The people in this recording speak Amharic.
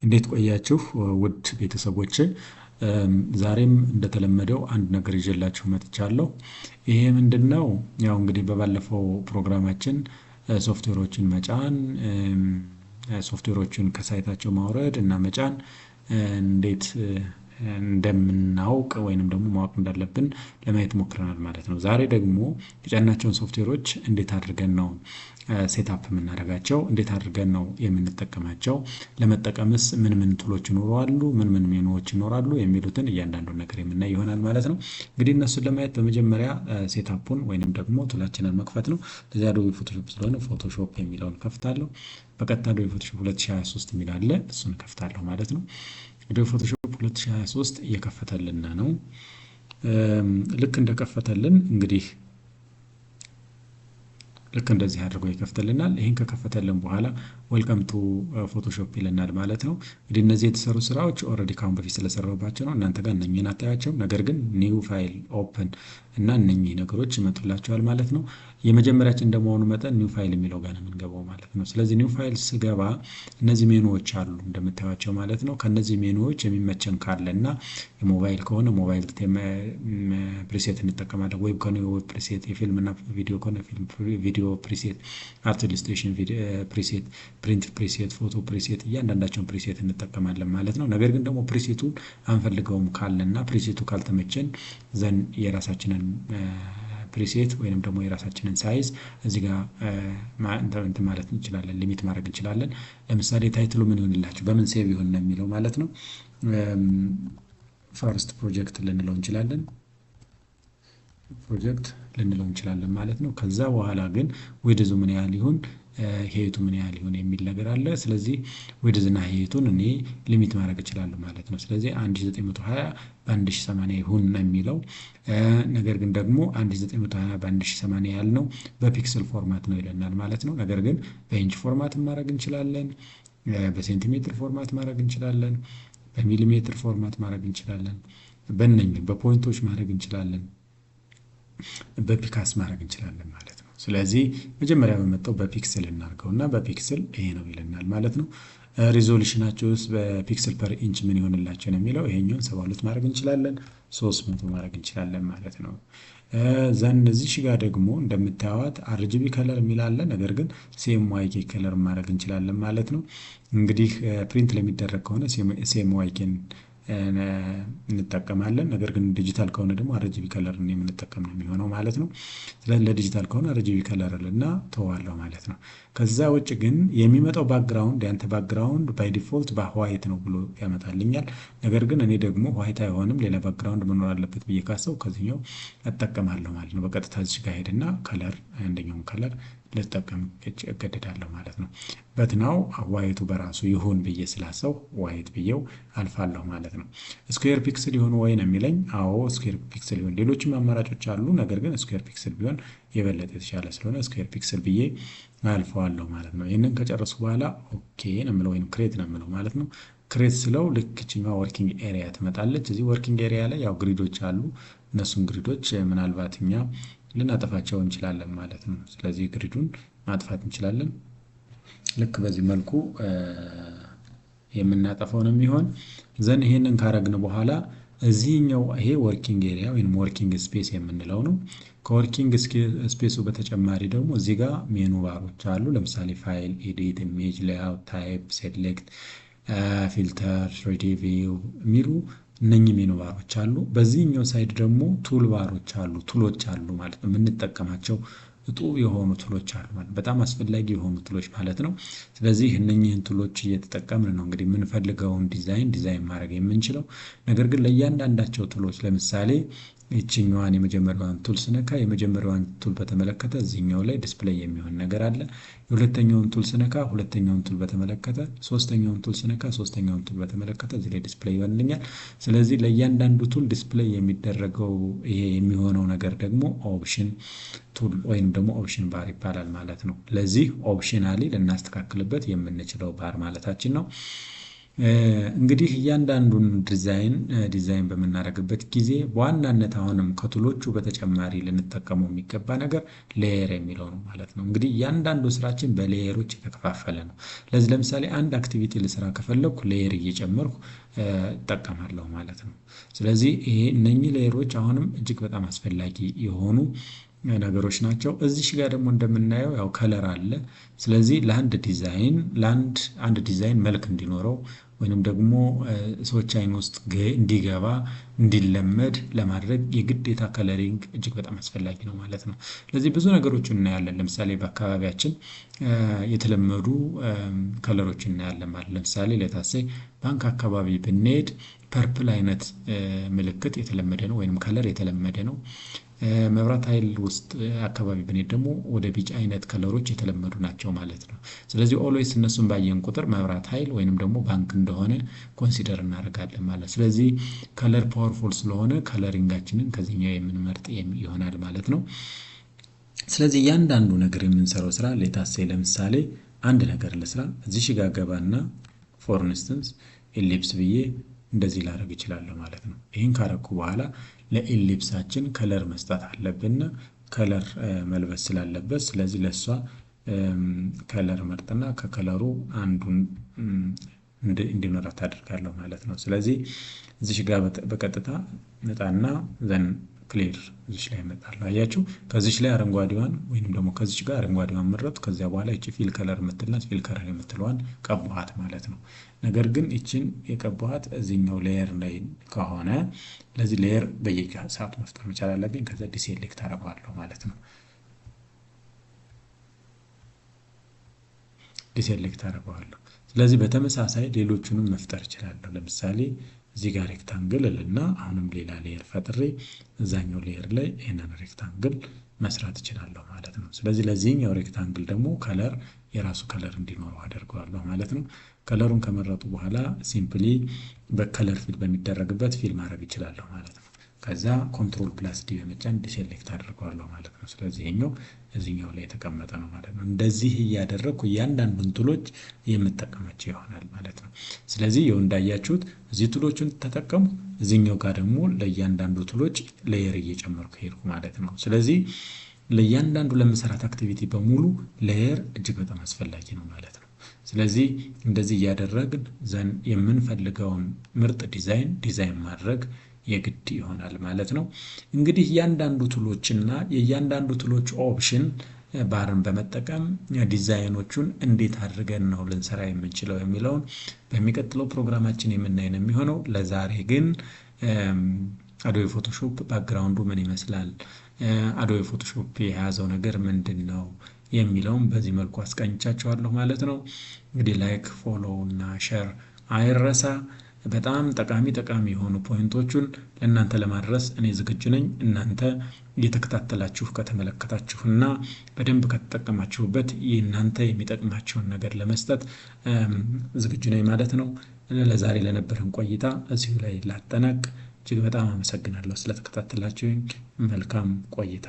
እንዴት ቆያችሁ ውድ ቤተሰቦቼ? ዛሬም እንደተለመደው አንድ ነገር ይዤላችሁ መጥቻለሁ። ይሄ ምንድነው? ያው እንግዲህ በባለፈው ፕሮግራማችን ሶፍትዌሮችን መጫን፣ ሶፍትዌሮችን ከሳይታቸው ማውረድ እና መጫን እንዴት እንደምናውቅ ወይንም ደግሞ ማወቅ እንዳለብን ለማየት ሞክረናል ማለት ነው። ዛሬ ደግሞ የጫናቸውን ሶፍትዌሮች እንዴት አድርገን ነው ሴትአፕ የምናደርጋቸው፣ እንዴት አድርገን ነው የምንጠቀማቸው፣ ለመጠቀምስ ምን ምን ቱሎች ይኖራሉ፣ ምን ሜኑዎች ይኖራሉ የሚሉትን እያንዳንዱን ነገር የምናይ ይሆናል ማለት ነው። እንግዲህ እነሱን ለማየት በመጀመሪያ ሴትአፑን ወይንም ደግሞ ቱላችንን መክፈት ነው። ለዚህ አዶቤ ፎቶሾፕ ስለሆነ ፎቶሾፕ የሚለውን ከፍታለሁ። በቀጥታ አዶቤ ፎቶሾፕ 2023 የሚል አለ፣ እሱን ከፍታለሁ ማለት ነው። አዶቤ ፎቶሾፕ 2023 እየከፈተልን ነው። ልክ እንደከፈተልን እንግዲህ ልክ እንደዚህ አድርጎ ይከፍትልናል። ይህን ከከፈተልን በኋላ ዌልካም ቱ ፎቶሾፕ ይለናል ማለት ነው። እንግዲህ እነዚህ የተሰሩ ስራዎች ኦልሬዲ ካሁን በፊት ስለሰራሁባቸው ነው። እናንተ ጋር እነኚህን አታያቸውም። ነገር ግን ኒው ፋይል ኦፕን እና እነኚህ ነገሮች ይመጡላቸዋል ማለት ነው። የመጀመሪያችን እንደመሆኑ መጠን ኒው ፋይል የሚለው ጋር ነው የምንገባው ማለት ነው። ስለዚህ ኒው ፋይል ስገባ እነዚህ ሜኑዎች አሉ እንደምታዩቸው ማለት ነው። ከነዚህ ሜኑዎች የሚመቸን ካለ እና የሞባይል ከሆነ ሞባይል ፕሪሴት እንጠቀማለን። ዌብ ከሆነ ዌብ ፕሪሴት፣ የፊልም እና ቪዲዮ ከሆነ ፊልም ቪዲዮ ፕሪሴት፣ አርት ኢሉስትሬሽን ፕሪሴት፣ ፕሪንት ፕሪሴት፣ ፎቶ ፕሪሴት እያንዳንዳቸውን ፕሪሴት እንጠቀማለን ማለት ነው። ነገር ግን ደግሞ ፕሪሴቱን አንፈልገውም ካለና ፕሪሴቱ ካልተመቸን ዘን የራሳችንን ፕሪሴት ወይንም ደግሞ የራሳችንን ሳይዝ እዚህ ጋር እንትን ማለት እንችላለን፣ ሊሚት ማድረግ እንችላለን። ለምሳሌ ታይትሉ ምን ይሆንላችሁ፣ በምን ሴቭ ይሆን ነው የሚለው ማለት ነው። ፈርስት ፕሮጀክት ልንለው እንችላለን፣ ፕሮጀክት ልንለው እንችላለን ማለት ነው። ከዛ በኋላ ግን ዊድዙ ምን ያህል ይሁን፣ ሄይቱ ምን ያህል ይሁን የሚል ነገር አለ። ስለዚህ ዊድዝና ሄይቱን እኔ ሊሚት ማድረግ እችላለሁ ማለት ነው። ስለዚህ 1920 በ1080 ይሁን ነው የሚለው። ነገር ግን ደግሞ 1920 በ1080 ያልነው በፒክስል ፎርማት ነው ይለናል ማለት ነው። ነገር ግን በኢንች ፎርማት ማድረግ እንችላለን፣ በሴንቲሜትር ፎርማት ማድረግ እንችላለን፣ በሚሊሜትር ፎርማት ማድረግ እንችላለን፣ በእነኝህ በፖይንቶች ማድረግ እንችላለን፣ በፒካስ ማድረግ እንችላለን ማለት ነው። ስለዚህ መጀመሪያ በመጣው በፒክስል እናድርገውና በፒክስል ይሄ ነው ይለናል ማለት ነው። ሪዞሉሽናቸውስ በፒክስል ፐር ኢንች ምን ይሆንላቸው ነው የሚለው። ይሄኛውን 72 ማድረግ እንችላለን፣ 300 ማድረግ እንችላለን ማለት ነው። ዘን እዚህ ጋር ደግሞ እንደምታዩት አርጂቢ ከለር የሚል አለ። ነገር ግን ሲኤምዋይኬ ከለር ማድረግ እንችላለን ማለት ነው። እንግዲህ ፕሪንት ለሚደረግ ከሆነ ሲኤምዋይኬን እንጠቀማለን። ነገር ግን ዲጂታል ከሆነ ደግሞ አርጂቢ ከለር የምንጠቀም ነው የሚሆነው ማለት ነው። ስለዚህ ለዲጂታል ከሆነ አርጂቢ ከለር እና ተዋለው ማለት ነው። ከዛ ውጭ ግን የሚመጣው ባክግራውንድ ያንተ ባክግራውንድ ባይ ዲፎልት በዋይት ነው ብሎ ያመጣልኛል። ነገር ግን እኔ ደግሞ ዋይት አይሆንም ሌላ ባክግራውንድ መኖር አለበት ብዬ ካሰው ከዚህኛው እጠቀማለሁ ማለት ነው። በቀጥታ እዚህ ጋር ሄድና ከለር አንደኛውን ከለር ልጠቀም እገደዳለሁ ማለት ነው። በትናው ዋይቱ በራሱ ይሁን ብዬ ስላሰው ዋይት ብዬው አልፋለሁ ማለት ነው። ስኩዌር ፒክስል ይሁን ወይ ነው የሚለኝ። አዎ ስኩዌር ፒክስል ይሁን። ሌሎችም አማራጮች አሉ። ነገር ግን ስኩዌር ፒክስል ቢሆን የበለጠ የተሻለ ስለሆነ ስኩዌር ፒክስል ብዬ አልፈዋለሁ ማለት ነው። ይህንን ከጨረሱ በኋላ ኦኬ ነው የምለው ወይም ክሬት ነው የምለው ማለት ነው። ክሬት ስለው ልክ እችኛዋ ወርኪንግ ኤሪያ ትመጣለች። እዚህ ወርኪንግ ኤሪያ ላይ ያው ግሪዶች አሉ። እነሱን ግሪዶች ምናልባት እኛ ልናጠፋቸው እንችላለን ማለት ነው። ስለዚህ ግሪዱን ማጥፋት እንችላለን። ልክ በዚህ መልኩ የምናጠፋው ነው የሚሆን። ዘን ይሄንን ካረግን በኋላ እዚህኛው ይሄ ወርኪንግ ኤሪያ ወይም ወርኪንግ ስፔስ የምንለው ነው። ከወርኪንግ ስፔሱ በተጨማሪ ደግሞ እዚህ ጋር ሜኑ ባሮች አሉ። ለምሳሌ ፋይል፣ ኤዲት፣ ኢሜጅ፣ ሌአውት፣ ታይፕ፣ ሴሌክት፣ ፊልተር፣ ትሪዲ ቪው የሚሉ እነኚህ ሜኑ ባሮች አሉ። በዚህኛው ሳይድ ደግሞ ቱል ባሮች አሉ፣ ቱሎች አሉ ማለት ነው። የምንጠቀማቸው እጡብ የሆኑ ቱሎች አሉ ማለት በጣም አስፈላጊ የሆኑ ቱሎች ማለት ነው። ስለዚህ እነኚህን ቱሎች እየተጠቀምን ነው እንግዲህ የምንፈልገውን ዲዛይን ማድረግ የምንችለው። ነገር ግን ለእያንዳንዳቸው ቱሎች ለምሳሌ ይችኛዋን የመጀመሪያዋን ቱል ስነካ የመጀመሪያዋን ቱል በተመለከተ እዚህኛው ላይ ዲስፕሌይ የሚሆን ነገር አለ። የሁለተኛውን ቱል ስነካ ሁለተኛውን ቱል በተመለከተ፣ ሶስተኛውን ቱል ስነካ ሶስተኛውን ቱል በተመለከተ እዚህ ላይ ዲስፕሌይ ይሆንልኛል። ስለዚህ ለእያንዳንዱ ቱል ዲስፕሌይ የሚደረገው ይሄ የሚሆነው ነገር ደግሞ ኦፕሽን ቱል ወይም ደግሞ ኦፕሽን ባር ይባላል ማለት ነው። ለዚህ ኦፕሽናሊ ልናስተካክልበት የምንችለው ባር ማለታችን ነው። እንግዲህ እያንዳንዱን ዲዛይን በምናደርግበት ጊዜ በዋናነት አሁንም ከቱሎቹ በተጨማሪ ልንጠቀመው የሚገባ ነገር ሌየር የሚለው ነው ማለት ነው። እንግዲህ እያንዳንዱ ስራችን በሌየሮች የተከፋፈለ ነው። ለዚህ ለምሳሌ አንድ አክቲቪቲ ልስራ ከፈለኩ ሌየር እየጨመርኩ እጠቀማለሁ ማለት ነው። ስለዚህ እነኚህ ሌየሮች አሁንም እጅግ በጣም አስፈላጊ የሆኑ ነገሮች ናቸው። እዚሽ ጋር ደግሞ እንደምናየው ያው ከለር አለ። ስለዚህ ለአንድ ዲዛይን መልክ እንዲኖረው ወይንም ደግሞ ሰዎች አይን ውስጥ እንዲገባ እንዲለመድ ለማድረግ የግዴታ ከለሪንግ እጅግ በጣም አስፈላጊ ነው ማለት ነው። ስለዚህ ብዙ ነገሮችን እናያለን። ለምሳሌ በአካባቢያችን የተለመዱ ከለሮችን እናያለን ማለት ለምሳሌ ለታሴ ባንክ አካባቢ ብንሄድ ፐርፕል አይነት ምልክት የተለመደ ነው ወይንም ከለር የተለመደ ነው። መብራት ኃይል ውስጥ አካባቢ ብንሄድ ደግሞ ወደ ቢጫ አይነት ከለሮች የተለመዱ ናቸው ማለት ነው። ስለዚህ ኦልዌይስ እነሱን ባየን ቁጥር መብራት ኃይል ወይንም ደግሞ ባንክ እንደሆነ ኮንሲደር እናደርጋለን ማለት። ስለዚህ ከለር ፓወርፉል ስለሆነ ከለሪንጋችንን ከዚህኛው የምንመርጥ ይሆናል ማለት ነው። ስለዚህ እያንዳንዱ ነገር የምንሰራው ስራ ሌታሴ ለምሳሌ አንድ ነገር ልስራ እዚህ ጋር ገባና ፎር ኢንስታንስ ኤሊፕስ ብዬ እንደዚህ ላደርግ እችላለሁ ማለት ነው። ይሄን ካረኩ በኋላ ለኤሊፕሳችን ከለር መስጠት አለብን ከለር መልበስ ስላለበት ስለዚህ ለሷ ከለር መርጥና ከከለሩ አንዱን እንዲኖራት አድርጋለሁ ማለት ነው። ስለዚህ እዚህ ጋር በቀጥታ መጣና ዘን ክሊር እዚህ ላይ መጣለሁ። አያችሁ ከዚህ ላይ አረንጓዴዋን ወይንም ደግሞ ከዚህ ጋር አረንጓዴዋን መረጥ ከዚያ በኋላ እቺ ፊል ከለር የምትለዋን ቀባኋት ማለት ነው። ነገር ግን እቺን የቀባኋት እዚህኛው ሌየር ላይ ከሆነ ለዚህ ሌየር በየሰዓቱ መፍጠር መቻል አለብኝ። ከዛ ዲሴሌክት አደርገዋለሁ ማለት ነው። ዲሴሌክት አደርገዋለሁ። ስለዚህ በተመሳሳይ ሌሎቹንም መፍጠር እችላለሁ። ለምሳሌ እዚህ ጋር ሬክታንግል እልና አሁንም ሌላ ሌየር ፈጥሬ እዛኛው ሌየር ላይ ይሄንን ሬክታንግል መስራት እችላለሁ ማለት ነው። ስለዚህ ለዚህኛው ሬክታንግል ደግሞ ከለር የራሱ ከለር እንዲኖረው አደርገዋለሁ ማለት ነው። ከለሩን ከመረጡ በኋላ ሲምፕሊ በከለር ፊል በሚደረግበት ፊል ማድረግ እችላለሁ ማለት ነው። ከዛ ኮንትሮል ፕላስ ዲ በመጫን ዲሴሌክት አድርገዋለሁ ማለት ነው። ስለዚህ ይሄኛው እዚህኛው ላይ የተቀመጠ ነው ማለት ነው። እንደዚህ እያደረኩ እያንዳንዱን ቱሎች የምጠቀማቸው ይሆናል ማለት ነው። ስለዚህ ይኸው እንዳያችሁት እዚህ ቱሎችን ተጠቀሙ እዚህኛው ጋር ደግሞ ለእያንዳንዱ ቱሎች ሌየር እየጨመርኩ ሄድኩ ማለት ነው። ስለዚህ ለእያንዳንዱ ለምሰራት አክቲቪቲ በሙሉ ሌየር እጅግ በጣም አስፈላጊ ነው ማለት ነው። ስለዚህ እንደዚህ እያደረግን ዘን የምንፈልገውን ምርጥ ዲዛይን ማድረግ የግድ ይሆናል ማለት ነው። እንግዲህ እያንዳንዱ ቱሎችና የእያንዳንዱ ቱሎች ኦፕሽን ባርን በመጠቀም ዲዛይኖቹን እንዴት አድርገን ነው ልንሰራ የምንችለው የሚለውን በሚቀጥለው ፕሮግራማችን የምናይ ነው የሚሆነው። ለዛሬ ግን አዶቤ ፎቶሾፕ ባክግራውንዱ ምን ይመስላል፣ አዶቤ ፎቶሾፕ የያዘው ነገር ምንድነው የሚለውን በዚህ መልኩ አስቀኝቻችኋለሁ ማለት ነው። እንግዲህ ላይክ፣ ፎሎ እና ሼር አይረሳ። በጣም ጠቃሚ የሆኑ ፖይንቶቹን ለእናንተ ለማድረስ እኔ ዝግጁ ነኝ። እናንተ እየተከታተላችሁ ከተመለከታችሁና በደንብ ከተጠቀማችሁበት እናንተ የሚጠቅማችሁን ነገር ለመስጠት ዝግጁ ነኝ ማለት ነው። ለዛሬ ለነበረን ቆይታ እዚሁ ላይ ላጠናቅ። እጅግ በጣም አመሰግናለሁ ስለተከታተላችሁኝ። መልካም ቆይታ